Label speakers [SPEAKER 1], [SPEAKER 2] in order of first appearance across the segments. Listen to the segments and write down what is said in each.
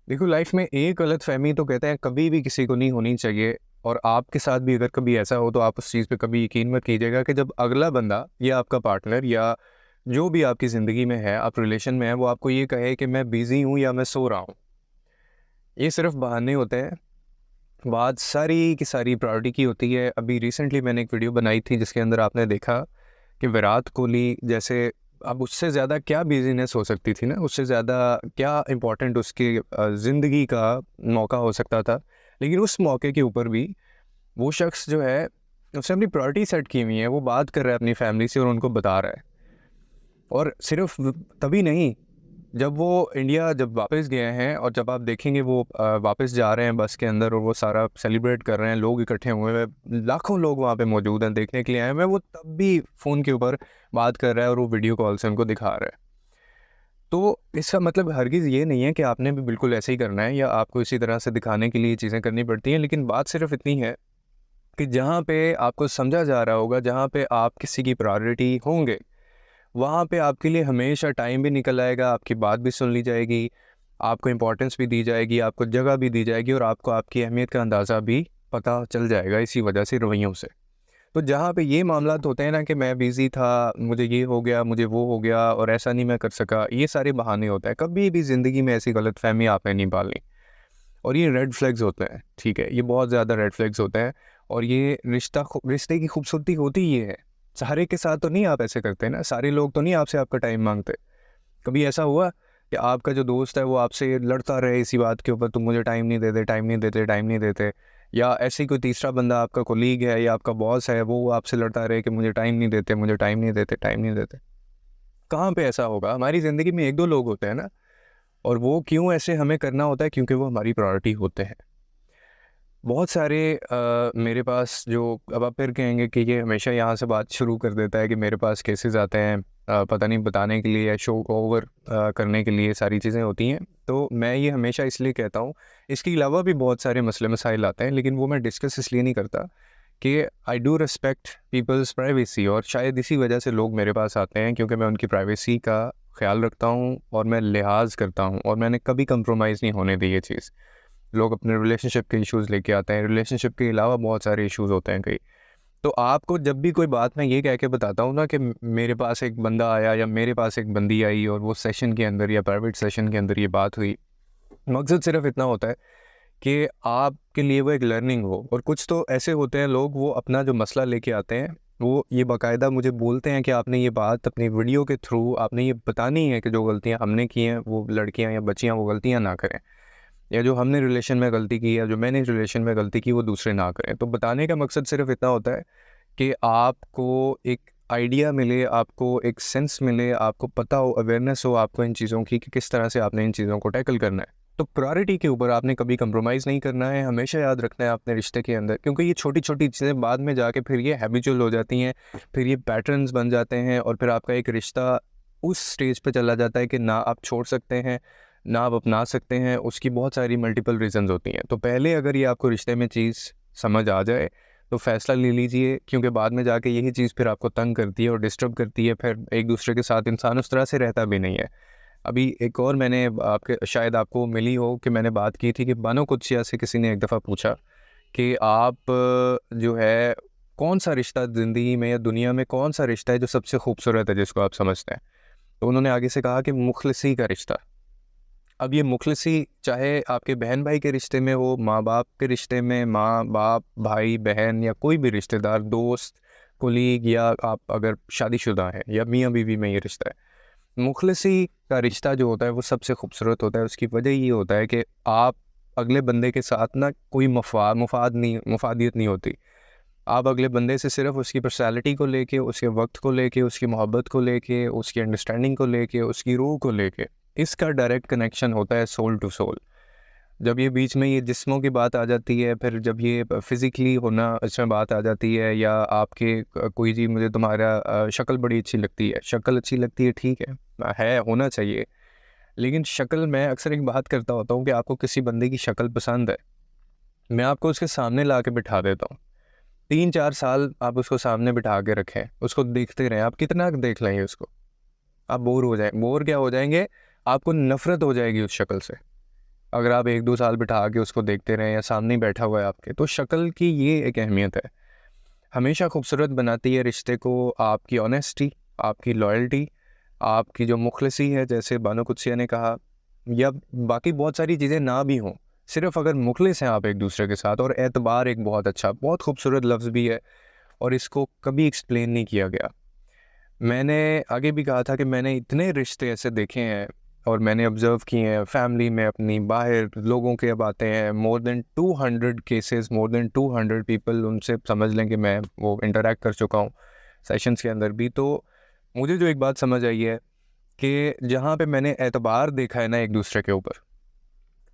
[SPEAKER 1] देखो, लाइफ में एक गलतफ़हमी तो कहते हैं कभी भी किसी को नहीं होनी चाहिए। और आपके साथ भी अगर कभी ऐसा हो तो आप उस चीज़ पे कभी यकीन मत कीजिएगा कि जब अगला बंदा या आपका पार्टनर या जो भी आपकी ज़िंदगी में है, आप रिलेशन में है, वो आपको ये कहे कि मैं बिज़ी हूँ या मैं सो रहा हूँ। ये सिर्फ़ बहाने होते हैं। बात सारी की सारी प्रायोरिटी की होती है। अभी रिसेंटली मैंने एक वीडियो बनाई थी जिसके अंदर आपने देखा कि विराट कोहली जैसे, अब उससे ज़्यादा क्या बिज़ीनेस हो सकती थी ना, उससे ज़्यादा क्या इम्पोर्टेंट उसकी ज़िंदगी का मौका हो सकता था। लेकिन उस मौके के ऊपर भी वो शख्स जो है, उसने अपनी प्रायोरिटी सेट की हुई है, वो बात कर रहा है अपनी फैमिली से और उनको बता रहा है। और सिर्फ तभी नहीं, जब वो इंडिया जब वापस गए हैं और जब आप देखेंगे वो वापस जा रहे हैं बस के अंदर और वो सारा सेलिब्रेट कर रहे हैं, लोग इकट्ठे हुए हैं, लाखों लोग वहाँ पे मौजूद हैं, देखने के लिए आए हुए हैं, वो तब भी फ़ोन के ऊपर बात कर रहा है और वो वीडियो कॉल से उनको दिखा रहा है। तो इसका मतलब हरगिज़ ये नहीं है कि आपने भी बिल्कुल ऐसे ही करना है या आपको इसी तरह से दिखाने के लिए चीज़ें करनी पड़ती हैं। लेकिन बात सिर्फ इतनी है कि जहाँ पे आपको समझा जा रहा होगा, जहाँ पे आप किसी की प्रायोरिटी होंगे, वहाँ पे आपके लिए हमेशा टाइम भी निकल आएगा, आपकी बात भी सुन ली जाएगी, आपको इम्पोर्टेंस भी दी जाएगी, आपको जगह भी दी जाएगी और आपको आपकी अहमियत का अंदाज़ा भी पता चल जाएगा इसी वजह से, रवैयों से। तो जहाँ पे ये मामलात होते हैं ना कि मैं बिज़ी था, मुझे ये हो गया, मुझे वो हो गया और ऐसा नहीं मैं कर सका, ये सारे बहाने होते हैं। कभी भी ज़िंदगी में ऐसी गलतफ़हमी आपने नहीं पालनी। और ये रेड फ्लैग्स होते हैं, ठीक है? ये बहुत ज़्यादा रेड फ्लैग्स होते हैं और ये रिश्ते की खूबसूरती होती ये है। सारे के साथ तो नहीं आप ऐसे करते ना, सारे लोग तो नहीं आपसे आपका टाइम माँगते। कभी ऐसा हुआ कि आपका जो दोस्त है वो आपसे लड़ता रहे इसी बात के ऊपर, तुम मुझे टाइम नहीं देते, टाइम नहीं देते, टाइम नहीं देते, या ऐसे ही कोई तीसरा बंदा आपका कोलीग है या आपका बॉस है, वो आपसे लड़ता रहे कि मुझे टाइम नहीं देते, मुझे टाइम नहीं देते, टाइम नहीं देते। कहाँ पे ऐसा होगा? हमारी ज़िंदगी में 1-2 लोग होते हैं ना, और वो क्यों ऐसे हमें करना होता है? क्योंकि वो हमारी प्रायोरिटी होते हैं। बहुत सारे मेरे पास जो, अब आप फिर कहेंगे कि ये हमेशा यहाँ से बात शुरू कर देता है कि मेरे पास केसेस आते हैं, पता नहीं बताने के लिए या शो को ओवर करने के लिए सारी चीज़ें होती हैं। तो मैं ये हमेशा इसलिए कहता हूँ, इसके अलावा भी बहुत सारे मसले मसाइल आते हैं, लेकिन वो मैं डिस्कस इसलिए नहीं करता कि I do respect people's privacy, और शायद इसी वजह से लोग मेरे पास आते हैं क्योंकि मैं उनकी प्राइवेसी का ख्याल रखता हूँ और मैं लिहाज करता हूँ और मैंने कभी कंप्रोमाइज़ नहीं होने दी ये चीज़। लोग अपने रिलेशनशिप के इश्यूज़ लेके आते हैं, रिलेशनशिप के अलावा बहुत सारे इश्यूज़ होते हैं कई। तो आपको जब भी कोई बात मैं ये कह के बताता हूँ ना कि मेरे पास एक बंदा आया या मेरे पास एक बंदी आई और वो सेशन के अंदर या प्राइवेट सेशन के अंदर ये बात हुई, मकसद सिर्फ इतना होता है कि आपके लिए वो एक लर्निंग हो। और कुछ तो ऐसे होते हैं लोग, वो अपना जो मसला लेके आते हैं, वो ये बाकायदा मुझे बोलते हैं कि आपने ये बात अपनी वीडियो के थ्रू आपने ये बतानी है कि जो गलतियाँ हमने की हैं वो लड़कियाँ या बच्चियाँ वो गलतियाँ ना करें, या जो हमने रिलेशन में गलती की है, जो मैंने रिलेशन में गलती की, वो दूसरे ना करें। तो बताने का मकसद सिर्फ इतना होता है कि आपको एक आइडिया मिले, आपको एक सेंस मिले, आपको पता हो, अवेयरनेस हो आपको इन चीज़ों की कि किस तरह से आपने इन चीज़ों को टैकल करना है। तो प्रायोरिटी के ऊपर आपने कभी कंप्रोमाइज़ नहीं करना है, हमेशा याद रखना है अपने रिश्ते के अंदर, क्योंकि ये छोटी-छोटी चीज़ें बाद में जाके फिर ये हैबिचुअल हो जाती हैं, फिर ये पैटर्न्स बन जाते हैं और फिर आपका एक रिश्ता उस स्टेज पे चला जाता है कि ना आप छोड़ सकते हैं, ना आप अपना सकते हैं। उसकी बहुत सारी मल्टीपल रीज़न्स होती हैं। तो पहले अगर ये आपको रिश्ते में चीज़ समझ आ जाए तो फ़ैसला ले लीजिए, क्योंकि बाद में जाके यही चीज़ फिर आपको तंग करती है और डिस्टर्ब करती है, फिर एक दूसरे के साथ इंसान उस तरह से रहता भी नहीं है। अभी एक और मैंने आपके, शायद आपको मिली हो कि मैंने बात की थी कि बानो कुचिया से किसी ने एक दफ़ा पूछा कि आप जो है, कौन-सा रिश्ता ज़िंदगी में या दुनिया में कौन-सा रिश्ता है जो सबसे खूबसूरत है जिसको आप समझते हैं? तो उन्होंने आगे से कहा कि मुख़लिसी का रिश्ता। अब ये मुख़लिसी चाहे आपके बहन-भाई के रिश्ते में हो, माँ-बाप के रिश्ते में, माँ-बाप, भाई-बहन या कोई भी रिश्तेदार, दोस्त, कोलीग, या आप अगर शादीशुदा हैं या मियाँ-बीवी में ये रिश्ता है। मुख़लिसी का रिश्ता जो होता है वो सबसे खूबसूरत होता है। उसकी वजह ये होता है कि आप अगले बंदे के साथ ना कोई मुफ़ादियत नहीं होती। आप अगले बंदे से सिर्फ़ उसकी पर्सनैलिटी को लेके, उसके वक़्त को लेके, उसकी मोहब्बत को लेके, उसकी अंडरस्टैंडिंग को लेके, उसकी रूह को लेके, इसका डायरेक्ट कनेक्शन होता है सोल टू सोल। जब ये बीच में ये जिस्मों की बात आ जाती है, फिर जब ये फिज़िकली होना इसमें बात आ जाती है, या आपके कोई जी मुझे तुम्हारा शक्ल बड़ी अच्छी लगती है, शक्ल अच्छी लगती है, ठीक है, होना चाहिए। लेकिन शक्ल, मैं अक्सर एक बात करता होता हूँ कि आपको किसी बंदे की शक्ल पसंद है, मैं आपको उसके सामने ला के बिठा देता हूँ। 3-4 साल आप उसको सामने बिठा के रखें, उसको देखते रहें, आप कितना देख लेंगे उसको? आप बोर हो जाएँ, बोर क्या हो जाएँगे, आपको नफ़रत हो जाएगी उस शक्ल से। अगर आप 1-2 साल बिठा के उसको देखते रहें या सामने ही बैठा हुआ है आपके, तो शक्ल की ये एक अहमियत है। हमेशा खूबसूरत बनाती है रिश्ते को आपकी ऑनेस्टी, आपकी लॉयल्टी, आपकी जो मुखलिसी है, जैसे बानो कुद्सिया ने कहा, या बाकी बहुत सारी चीज़ें ना भी हों, सिर्फ़ अगर मुखलिस हैं आप एक दूसरे के साथ। और एतबार एक बहुत अच्छा, बहुत खूबसूरत लफ्ज़ भी है और इसको कभी एक्सप्लेन नहीं किया गया। मैंने आगे भी कहा था कि मैंने इतने रिश्ते ऐसे देखे हैं और मैंने ऑब्ज़र्व किए हैं फैमिली में अपनी, बाहर लोगों के अब आते हैं more than 200 cases, more than 200 people, उनसे समझ लें कि मैं वो इंटरैक्ट कर चुका हूँ सेशंस के अंदर भी। तो मुझे जो एक बात समझ आई है कि जहाँ पे मैंने एतबार देखा है ना एक दूसरे के ऊपर,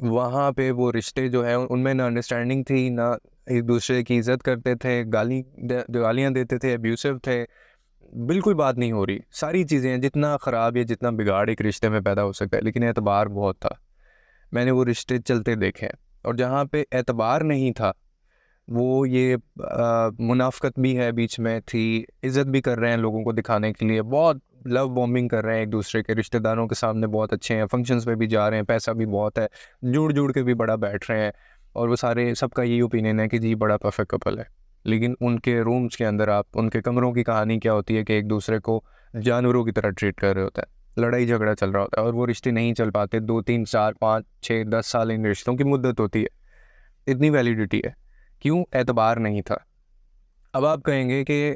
[SPEAKER 1] वहाँ पे वो रिश्ते जो है उनमें ना अंडरस्टैंडिंग थी, ना एक दूसरे की इज़्ज़त करते थे, गालियाँ देते थे, अब्यूसिव थे, बिल्कुल बात नहीं हो रही। सारी चीज़ें जितना ख़राब या जितना बिगाड़ एक रिश्ते में पैदा हो सकता है, लेकिन एतबार बहुत था। मैंने वो रिश्ते चलते देखे हैं। और जहाँ पे एतबार नहीं था, वो ये मुनाफ़िक़त भी है बीच में थी, इज़्ज़त भी कर रहे हैं लोगों को दिखाने के लिए, बहुत लव बॉम्बिंग कर रहे हैं एक दूसरे के, रिश्तेदारों के सामने बहुत अच्छे हैं, फंक्शंस में भी जा रहे हैं, पैसा भी बहुत है, जुड़-जुड़ के भी बड़ा बैठ रहे हैं और वो सारे, सबका यही ओपिनियन है कि जी बड़ा परफेक्ट कपल है। लेकिन उनके रूम्स के अंदर, आप उनके कमरों की कहानी क्या होती है कि एक दूसरे को जानवरों की तरह ट्रीट कर रहे होते हैं, लड़ाई झगड़ा चल रहा होता है और वो रिश्ते नहीं चल पाते। 2-3, 4, 5, 6, 10 साल इन रिश्तों की मुद्दत होती है, इतनी वैलिडिटी है। क्यों? एतबार नहीं था। अब आप कहेंगे कि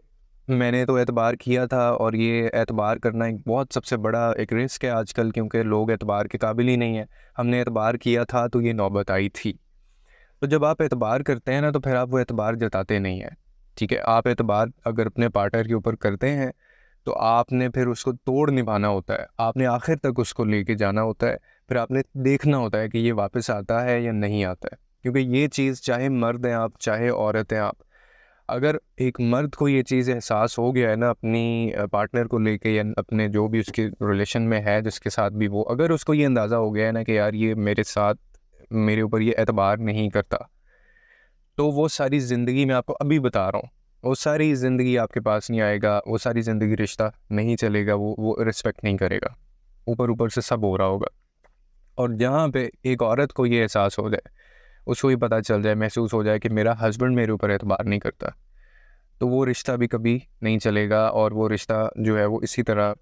[SPEAKER 1] मैंने तो एतबार किया था और ये एतबार करना एक बहुत सबसे बड़ा एक रिस्क है आजकल, क्योंकि लोग एतबार के काबिल ही नहीं है। हमने एतबार किया था तो ये नौबत आई थी। तो जब आप एतबार करते हैं ना, तो फिर आप वो एतबार जताते नहीं हैं, ठीक है? आप एतबार अगर अपने पार्टनर के ऊपर करते हैं, तो आपने फिर उसको तोड़ निभाना होता है, आपने आखिर तक उसको लेके जाना होता है, फिर आपने देखना होता है कि ये वापस आता है या नहीं आता है। क्योंकि ये चीज़, चाहे मर्द हैं आप, चाहे औरत हैं आप, अगर एक मर्द को ये चीज़ एहसास हो गया है ना अपनी पार्टनर को लेके या अपने जो भी उसके रिलेशन में है जिसके साथ भी वो, अगर उसको ये अंदाज़ा हो गया है ना कि यार ये मेरे साथ, मेरे ऊपर ये एतबार नहीं करता, तो वो सारी ज़िंदगी, मैं आपको अभी बता रहा हूँ, वो सारी ज़िंदगी आपके पास नहीं आएगा, वो सारी ज़िंदगी रिश्ता नहीं चलेगा, वो रिस्पेक्ट नहीं करेगा, ऊपर-ऊपर से सब हो रहा होगा। और जहाँ पे एक औरत को ये एहसास हो जाए, उसको ये पता चल जाए, महसूस हो जाए कि मेरा हस्बैंड मेरे ऊपर एतबार नहीं करता, तो वो रिश्ता भी कभी नहीं चलेगा और वो रिश्ता जो है वो इसी तरह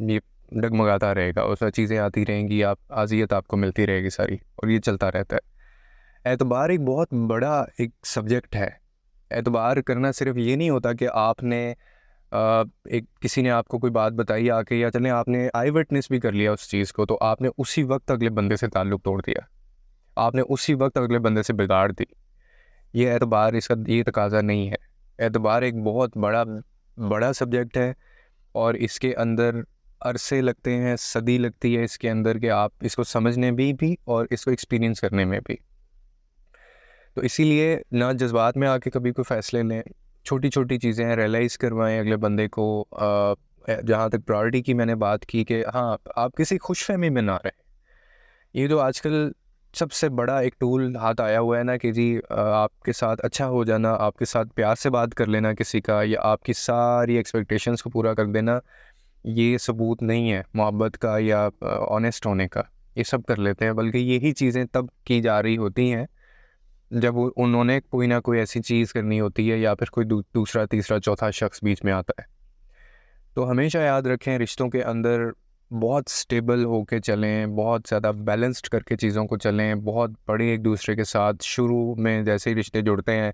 [SPEAKER 1] ये डगमगाता रहेगा, उसमें चीज़ें आती रहेंगी, आप अज़ियत आपको मिलती रहेगी सारी, और ये चलता रहता है। एतबार एक बहुत बड़ा एक सब्जेक्ट है। एतबार करना सिर्फ़ ये नहीं होता कि आपने एक किसी ने आपको कोई बात बताई आके, या चलें आपने आई विटनेस भी कर लिया उस चीज़ को, तो आपने उसी वक़्त अगले बंदे से ताल्लुक़ तोड़ दिया। आपने उसी वक़्त अगले बंदे से बिगाड़ दी। ये एतबार, इसका ये तकाज़ा नहीं है। एतबार एक बहुत बड़ा बड़ा सब्जेक्ट है और इसके अंदर अरसे लगते हैं, सदी लगती है इसके अंदर कि आप इसको समझने में भी और इसको एक्सपीरियंस करने में भी। तो इसीलिए ना जज़्बात में आके कभी कोई फ़ैसले लें, छोटी-छोटी चीज़ें हैं रियलाइज़ करवाएँ अगले बंदे को। जहाँ तक प्रायोरिटी की मैंने बात की कि हाँ, आप किसी खुशफ़हमी में ना रहें। ये जो आजकल सबसे बड़ा एक टूल हाथ आया हुआ है ना कि जी आपके साथ अच्छा हो जाना, आपके साथ प्यार से बात कर लेना किसी का, या आपकी सारी एक्सपेक्टेशंस को पूरा कर देना, ये सबूत नहीं है मोहब्बत का या ऑनेस्ट होने का। ये सब कर लेते हैं, बल्कि यही चीज़ें तब की जा रही होती हैं जब उन्होंने कोई ना कोई ऐसी चीज़ करनी होती है, या फिर कोई दूसरा, तीसरा, चौथा शख्स बीच में आता है। तो हमेशा याद रखें, रिश्तों के अंदर बहुत स्टेबल होके चलें, बहुत ज़्यादा बैलेंस्ड करके चीज़ों को चलें, बहुत बड़े एक दूसरे के साथ शुरू में जैसे ही रिश्ते जुड़ते हैं,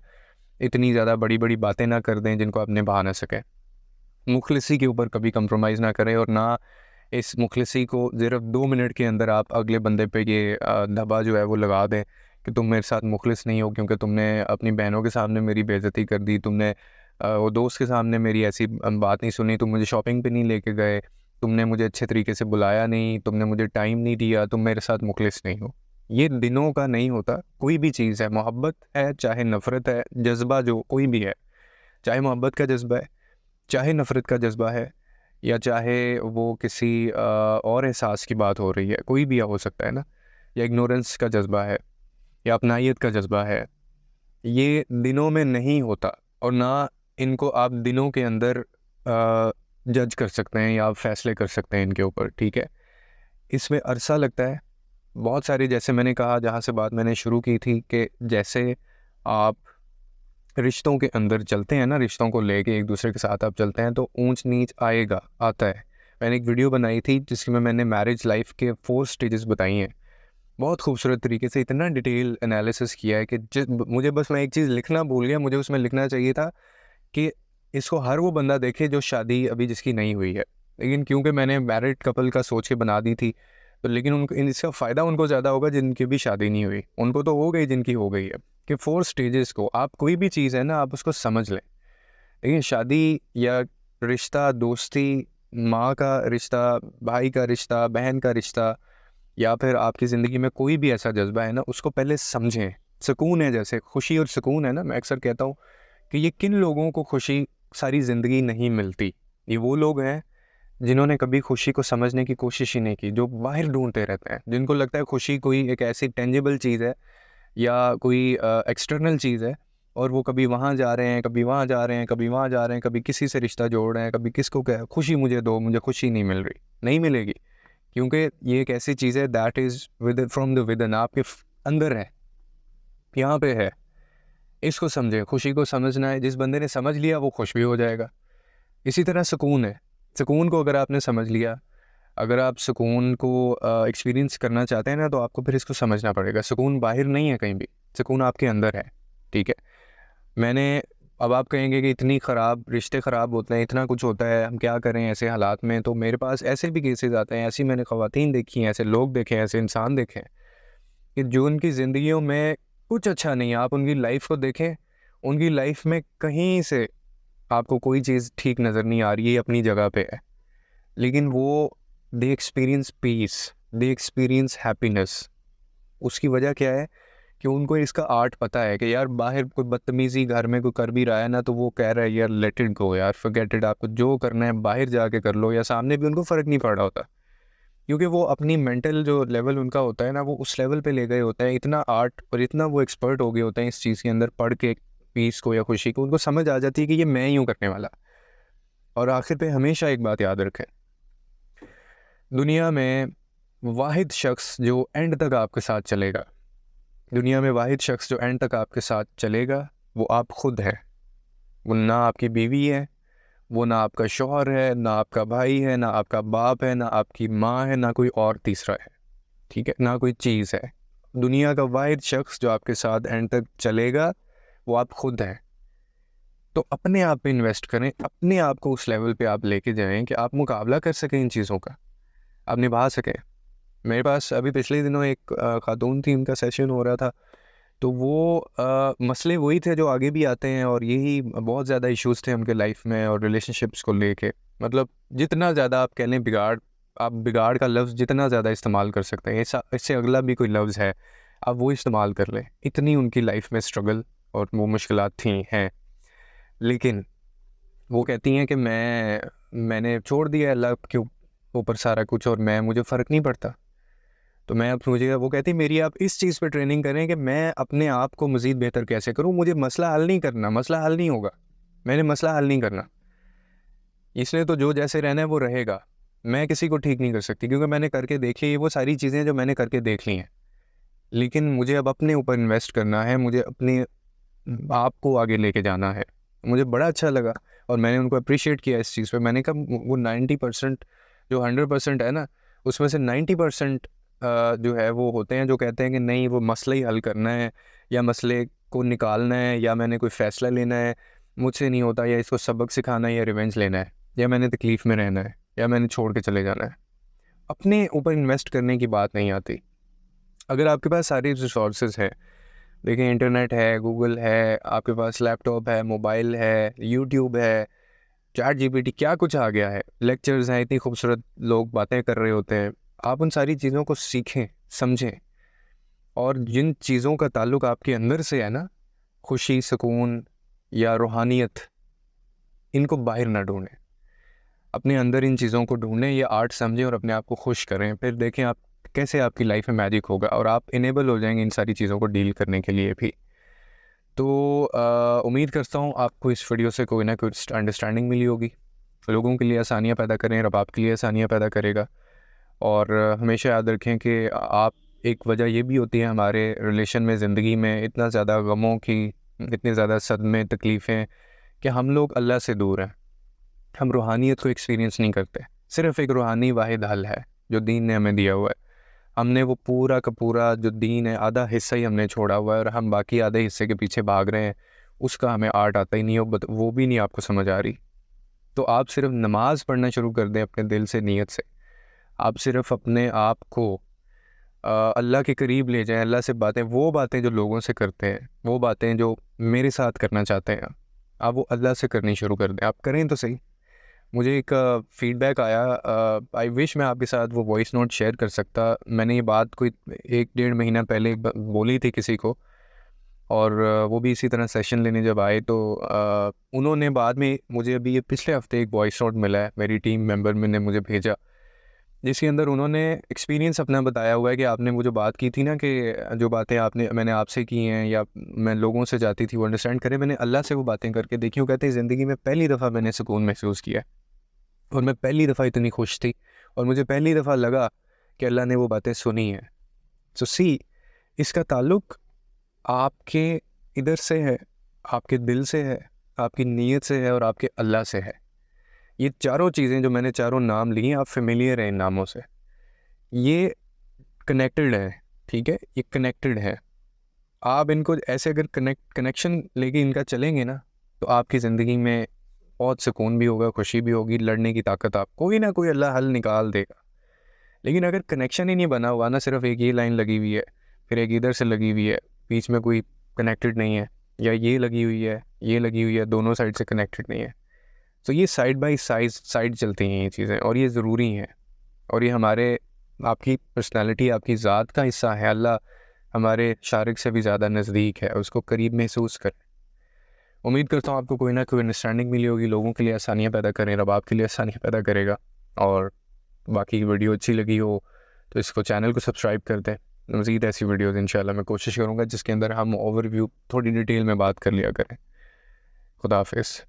[SPEAKER 1] इतनी ज़्यादा बड़ी-बड़ी बातें ना कर दें जिनको आप निभा ना सकें। मुखलिसी के ऊपर कभी कंप्रोमाइज़ ना करें, और ना इस मुखलिसी को सिर्फ 2 मिनट के अंदर आप अगले बंदे पे ये दबा जो है वो लगा दें कि तुम मेरे साथ मुखलिस नहीं हो, क्योंकि तुमने अपनी बहनों के सामने मेरी बेइज्जती कर दी, तुमने वो दोस्त के सामने मेरी ऐसी बात नहीं सुनी, तुम मुझे शॉपिंग पे नहीं लेके गए, तुमने मुझे अच्छे तरीके से बुलाया नहीं, तुमने मुझे टाइम नहीं दिया, तुम मेरे साथ मुखलिस नहीं हो। ये दिनों का नहीं होता, कोई भी चीज़ है, मोहब्बत है, चाहे नफ़रत है, जज़्बा जो कोई भी है, चाहे मोहब्बत का जज़्बा है, चाहे नफ़रत का जज़्बा है, या चाहे वो किसी और एहसास की बात हो रही है, कोई भी हो सकता है ना, या इग्नोरेंस का जज़्बा है, या अपनाहियत का जज़्बा है, ये दिनों में नहीं होता, और ना इनको आप दिनों के अंदर जज कर सकते हैं या आप फैसले कर सकते हैं इनके ऊपर, ठीक है? इसमें अरसा लगता है, बहुत सारे, जैसे मैंने कहा, जहाँ से बात मैंने शुरू की थी कि जैसे आप रिश्तों के अंदर चलते हैं ना, रिश्तों को लेके एक दूसरे के साथ आप चलते हैं तो ऊंच नीच आएगा, आता है। मैंने एक वीडियो बनाई थी जिसमें मैंने मैरिज लाइफ के 4 स्टेजेस बताई हैं, बहुत खूबसूरत तरीके से, इतना डिटेल एनालिसिस किया है कि मुझे बस, मैं एक चीज़ लिखना भूल गया, मुझे उसमें लिखना चाहिए था कि इसको हर वो बंदा देखे जो शादी अभी जिसकी नहीं हुई है। लेकिन क्योंकि मैंने मैरिड कपल का सोच के बना दी थी, तो लेकिन उनको इसका फ़ायदा उनको ज़्यादा होगा जिनकी भी शादी नहीं हुई, उनको तो हो गई जिनकी हो गई है। कि 4 स्टेजेस को आप, कोई भी चीज़ है ना, आप उसको समझ लें। लेकिन शादी या रिश्ता, दोस्ती, माँ का रिश्ता, भाई का रिश्ता, बहन का रिश्ता, या फिर आपकी ज़िंदगी में कोई भी ऐसा जज्बा है ना, उसको पहले समझें। सुकून है, जैसे खुशी और सुकून है ना, मैं अक्सर कहता हूँ कि ये किन लोगों को खुशी सारी ज़िंदगी नहीं मिलती। ये वो लोग हैं जिन्होंने कभी खुशी को समझने की कोशिश ही नहीं की, जो बाहर ढूंढते रहते हैं, जिनको लगता है खुशी कोई एक ऐसी टेंजिबल चीज़ है या कोई एक्सटर्नल चीज़ है, और वो कभी वहाँ जा रहे हैं, कभी वहाँ जा रहे हैं, कभी वहाँ जा रहे हैं, कभी किसी से रिश्ता जोड़ रहे हैं, कभी किसको क्या, खुशी मुझे दो, मुझे खुशी नहीं मिल रही, नहीं मिलेगी। क्योंकि ये एक ऐसी चीज़ है that is with from the within, आपके अंदर है, यहाँ पे है। इसको समझें, खुशी को समझना है। जिस बंदे ने समझ लिया वो खुश भी हो जाएगा। इसी तरह सुकून है, सुकून को अगर आपने समझ लिया, अगर आप सुकून को एक्सपीरियंस करना चाहते हैं ना, तो आपको फिर इसको समझना पड़ेगा। सुकून बाहर नहीं है कहीं भी, सुकून आपके अंदर है। ठीक है। मैंने, अब आप कहेंगे कि इतनी ख़राब रिश्ते ख़राब होते हैं, इतना कुछ होता है, हम क्या करें ऐसे हालात में। तो मेरे पास ऐसे भी केसेस आते हैं, ऐसी मैंने ख़वातीन देखी हैं, ऐसे लोग देखे हैं, ऐसे इंसान देखे हैं कि जो उनकी ज़िंदगियों में कुछ अच्छा नहीं है। आप उनकी लाइफ को देखें, उनकी लाइफ में कहीं से आपको कोई चीज़ ठीक नज़र नहीं आ रही है, अपनी जगह पे है, लेकिन वो दे एक्सपीरियंस पीस, दे एक्सपीरियंस हैप्पीनेस। उसकी वजह क्या है कि उनको इसका आर्ट पता है कि यार बाहर कोई बदतमीज़ी घर में कोई कर भी रहा है ना, तो वो कह रहा है यार लेट इट गो, यार फॉरगेट इट, आपको जो करना है बाहर जाके कर लो, या सामने भी उनको फ़र्क नहीं पड़ रहा होता। क्योंकि वो अपनी मेंटल जो लेवल उनका होता है ना, वो उस लेवल पे ले गए होते हैं, इतना आर्ट और इतना वो एक्सपर्ट हो गए होते हैं इस चीज़ के अंदर, पढ़ के पीस को या खुशी को, उनको समझ आ जाती है कि ये मैं ही हूँ करने वाला। और आखिर पे हमेशा एक बात याद रखें, दुनिया में वाहिद शख्स जो एंड तक आपके साथ चलेगा, दुनिया में वाहिद शख्स जो एंड तक आपके साथ चलेगा, वो आप खुद है। वो ना आपकी बीवी है, वो ना आपका शौहर है, ना आपका भाई है, ना आपका बाप है, ना आपकी माँ है, ना कोई और तीसरा है। ठीक है, ना कोई चीज़ है। दुनिया का वाहिद शख्स जो आपके साथ एंड तक चलेगा, वो आप खुद हैं। तो अपने आप पे इन्वेस्ट करें, अपने आप को उस लेवल पे आप लेके जाएं कि आप मुकाबला कर सकें इन चीज़ों का, आप निभा सकें। मेरे पास अभी पिछले दिनों एक खातून थी, उनका सेशन हो रहा था, तो वो मसले वही थे जो आगे भी आते हैं, और यही बहुत ज़्यादा इश्यूज़ थे उनके लाइफ में और रिलेशनशिप्स को लेके। मतलब जितना ज़्यादा आप कह लें बिगाड़, आप बिगाड़ का लफ्ज़ जितना ज़्यादा इस्तेमाल कर सकते हैं, ऐसा इससे अगला भी कोई लफ्ज़ है आप वो इस्तेमाल कर लें। इतनी उनकी लाइफ में स्ट्रगल और वो मुश्किलात थी हैं। लेकिन वो कहती हैं कि मैंने छोड़ दिया अल्लाह के ऊपर सारा कुछ, और मुझे फ़र्क नहीं पड़ता। तो मैं अब मुझे, वो कहती मेरी आप इस चीज़ पे ट्रेनिंग करें कि मैं अपने आप को मज़ीद बेहतर कैसे करूं, मुझे मसला हल नहीं करना, मसला हल नहीं होगा, मैंने मसला हल नहीं करना। इसलिए तो जो जैसे रहना है वो रहेगा, मैं किसी को ठीक नहीं कर सकती, क्योंकि मैंने करके देखी है वो सारी चीज़ें जो मैंने करके देख ली हैं। लेकिन मुझे अब अपने ऊपर इन्वेस्ट करना है, मुझे अपने आप को आगे लेके जाना है। मुझे बड़ा अच्छा लगा और मैंने उनको अप्रिशिएट किया इस चीज़ पे। मैंने कहा वो 90% जो 100% है ना, उसमें से 90% जो है वो होते हैं जो कहते हैं कि नहीं, वो मसला ही हल करना है, या मसले को निकालना है, या मैंने कोई फ़ैसला लेना है, मुझसे नहीं होता, या इसको सबक सिखाना है, या रिवेंज लेना है, या मैंने तकलीफ़ में रहना है, या मैंने छोड़ के चले जाना है। अपने ऊपर इन्वेस्ट करने की बात नहीं आती। अगर आपके पास सारी रिसोर्सेज हैं, देखिए इंटरनेट है, गूगल है, आपके पास लैपटॉप है, मोबाइल है, यूट्यूब है, चैट जीपीटी, क्या कुछ आ गया है, लेक्चर्स हैं, इतनी खूबसूरत लोग बातें कर रहे होते हैं। आप उन सारी चीज़ों को सीखें, समझें, और जिन चीज़ों का ताल्लुक आपके अंदर से है ना, खुशी, सुकून या रूहानियत, इनको बाहर ना ढूंढें, अपने अंदर इन चीज़ों को ढूंढें, ये आर्ट समझें और अपने आप को खुश करें। फिर देखें आप कैसे आपकी लाइफ में मैजिक होगा और आप इनेबल हो जाएंगे इन सारी चीज़ों को डील करने के लिए भी। तो उम्मीद करता हूँ आपको इस वीडियो से कोई ना कोई अंडरस्टैंडिंग मिली होगी। लोगों के लिए आसानियाँ पैदा करें, रब आपके लिए आसानियाँ पैदा करेगा। और हमेशा याद रखें कि आप एक वजह ये भी होती है हमारे रिलेशन में, ज़िंदगी में इतना ज़्यादा गमों की, इतने ज़्यादा सदमे तकलीफ़ें कि हम लोग अल्लाह से दूर हैं। हम रूहानियत को एक्सपीरियंस नहीं करते। सिर्फ़ एक रूहानी वाहिद हल है जो दीन ने हमें दिया हुआ है। हमने वो पूरा का पूरा जो दीन है, आधा हिस्सा ही हमने छोड़ा हुआ है और हम बाकी आधे हिस्से के पीछे भाग रहे हैं। उसका हमें आर्ट आता ही नहीं है, वो भी नहीं आपको समझ आ रही। तो आप सिर्फ नमाज़ पढ़ना शुरू कर दें अपने दिल से, नीयत से। आप सिर्फ अपने आप को अल्लाह के करीब ले जाएं, अल्लाह से वो बातें जो लोगों से करते हैं, वो बातें जो मेरे साथ करना चाहते हैं, आप वो अल्लाह से करनी शुरू कर दें। आप करें तो सही। मुझे एक फ़ीडबैक आया, आई विश मैं आपके साथ वो वॉइस नोट शेयर कर सकता। मैंने ये बात कोई 1 डेढ़ महीना पहले बोली थी किसी को, और वो भी इसी तरह सेशन लेने जब आए तो उन्होंने बाद में मुझे, अभी ये पिछले हफ्ते एक वॉइस नोट मिला है, मेरी टीम मेंबर ने मुझे भेजा, जिसके अंदर उन्होंने एक्सपीरियंस अपना बताया हुआ है कि आपने वो जो बात की थी ना, कि जो बातें मैंने आपसे की हैं या मैं लोगों से जाती थी वो अंडरस्टैंड करें, मैंने अल्लाह से वो बातें करके देखी। वो कहते हैं ज़िंदगी में पहली दफ़ा मैंने सुकून महसूस किया और मैं पहली दफ़ा इतनी खुश थी और मुझे पहली दफ़ा लगा कि अल्लाह ने वो बातें सुनी हैं। सो सी, इसका ताल्लुक़ आपके इधर से है, आपके दिल से है, आपकी नीयत से है और आपके अल्लाह से है। ये चारों चीज़ें जो मैंने चारों नाम लिए, आप फ़ेमिलियर हैं इन नामों से। ये कनेक्टेड है, ठीक है? ये कनेक्टेड है। आप इनको ऐसे अगर कनेक्शन लेके इनका चलेंगे ना, तो आपकी ज़िंदगी में बहुत सुकून भी होगा, खुशी भी होगी, लड़ने की ताकत आप कोई ना कोई अल्लाह हल निकाल देगा। लेकिन अगर कनेक्शन ही नहीं बना हुआ ना, सिर्फ एक ये लाइन लगी हुई है, फिर एक इधर से लगी हुई है, बीच में कोई कनेक्टेड नहीं है, या ये लगी हुई है, ये लगी हुई है, दोनों साइड से कनेक्टेड नहीं है। तो ये साइड बाय साइड चलती हैं ये चीज़ें, और ये ज़रूरी हैं, और ये हमारे आपकी पर्सनैलिटी, आपकी ज़ात का हिस्सा है। अल्लाह हमारे शारिक से भी ज़्यादा नज़दीक है, उसको करीब महसूस करें। उम्मीद करता हूँ आपको कोई ना कोई अंडरस्टैंडिंग मिली होगी। लोगों के लिए आसानियाँ पैदा करें, रब आपके लिए आसानियाँ पैदा करेगा। और बाकी वीडियो अच्छी लगी हो तो इसको, चैनल को सब्सक्राइब कर दें। मज़ीद ऐसी वीडियोज़ इंशाल्लाह मैं कोशिश करूँगा जिसके अंदर हम ओवरव्यू थोड़ी डिटेल में बात कर लिया करें। खुदा हाफ़िज़।